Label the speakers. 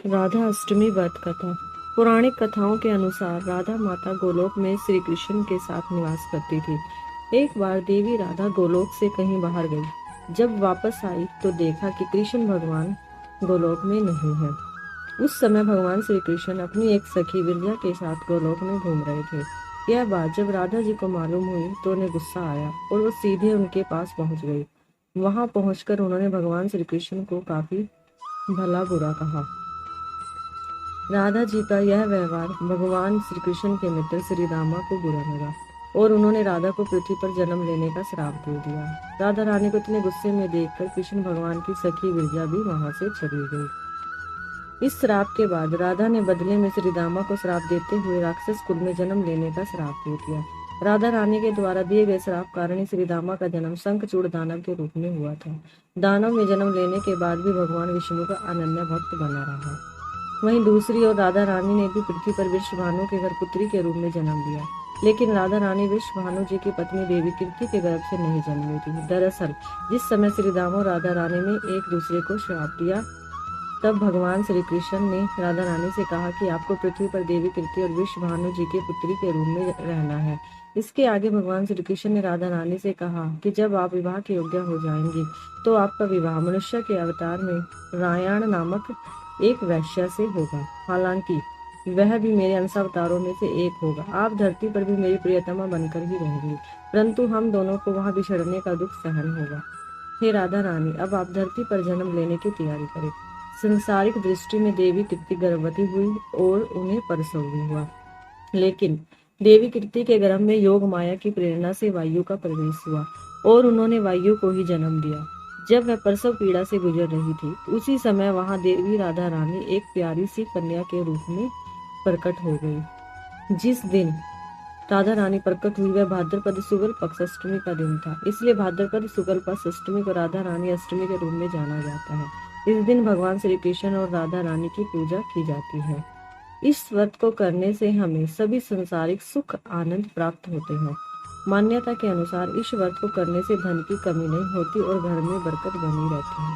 Speaker 1: राधा अष्टमी व्रत कथा। पौराणिक कथाओं के अनुसार राधा माता गोलोक में श्री कृष्ण के साथ निवास करती थी। एक बार देवी राधा गोलोक से कहीं बाहर गई। जब वापस आई तो देखा कि कृष्ण भगवान गोलोक में नहीं है। उस समय भगवान श्री कृष्ण अपनी एक सखी विंध्या के साथ गोलोक में घूम रहे थे। यह बात जब राधा जी को मालूम हुई तो उन्हें गुस्सा आया और वो सीधे उनके पास पहुंच गई। वहां पहुंचकर उन्होंने भगवान श्री कृष्ण को काफी भला बुरा कहा। राधा जी का यह व्यवहार भगवान श्री कृष्ण के मित्र श्री रामा को बुरा लगा और उन्होंने राधा को पृथ्वी पर जन्म लेने का श्राप दे दिया। राधा रानी को इतने गुस्से में देखकर कृष्ण भगवान की सखी विरजा भी वहां से चली गई। इस श्राप के बाद राधा ने बदले में श्री रामा को श्राप देते हुए राक्षस कुल में जन्म लेने का श्राप दे दिया। राधा रानी के द्वारा दिए गए श्राप कारण श्री रामा का जन्म शंखचूड़ दानव के रूप में हुआ था। दानव में जन्म लेने के बाद भी भगवान विष्णु का अनन्य भक्त बना रहा। वहीं दूसरी ओर राधा रानी ने भी पृथ्वी पर विश्वभानु के घर पुत्री के रूप में जन्म लिया, लेकिन राधा रानी विश्वभानु जी की पत्नी देवी कीर्ति के गर्भ से नहीं जन्मी थी। दरअसल जिस समय श्री राम और राधा रानी ने एक दूसरे को श्राप दिया, तब भगवान श्री कृष्ण ने राधा रानी से कहा कि आपको पृथ्वी पर देवी कीर्ति और विश्वभानु जी के पुत्री के रूप में रहना है। इसके आगे भगवान श्री कृष्ण ने राधा रानी से कहा कि जब आप विवाह के योग्य हो जाएंगी तो आपका विवाह मनुष्य के अवतार में रायण नामक एक वैश्य से होगा। हालांकि वह भी मेरे अंशावतारों में से एक होगा। आप धरती पर भी मेरी प्रियतमा बनकर ही रहेंगी, परंतु हम दोनों को वहां बिछड़ने का दुख सहन होगा। हे राधा रानी, अब आप धरती पर जन्म लेने की तैयारी करें। संसारिक दृष्टि में देवी कीर्ति गर्भवती हुई और उन्हें प्रसव भी हुआ, लेकिन देवी कीर्ति के गर्भ में योग माया की प्रेरणा से वायु का प्रवेश हुआ और उन्होंने वायु को ही जन्म दिया। जब वह प्रसव पीड़ा से गुजर रही थी, उसी समय वहां देवी राधा रानी एक प्यारी सी कन्या के रूप में प्रकट हो गई। जिस दिन राधा रानी प्रकट हुई वह भाद्रपद शुक्ल पक्ष अष्टमी का दिन था, इसलिए भाद्रपद शुक्ल पक्ष अष्टमी को राधा रानी अष्टमी के रूप में जाना जाता है। इस दिन भगवान श्री कृष्ण और राधा रानी की पूजा की जाती है। इस व्रत को करने से हमें सभी संसारिक सुख आनंद प्राप्त होते हैं। मान्यता के अनुसार इस व्रत को करने से धन की कमी नहीं होती और घर में बरकत बनी रहती है।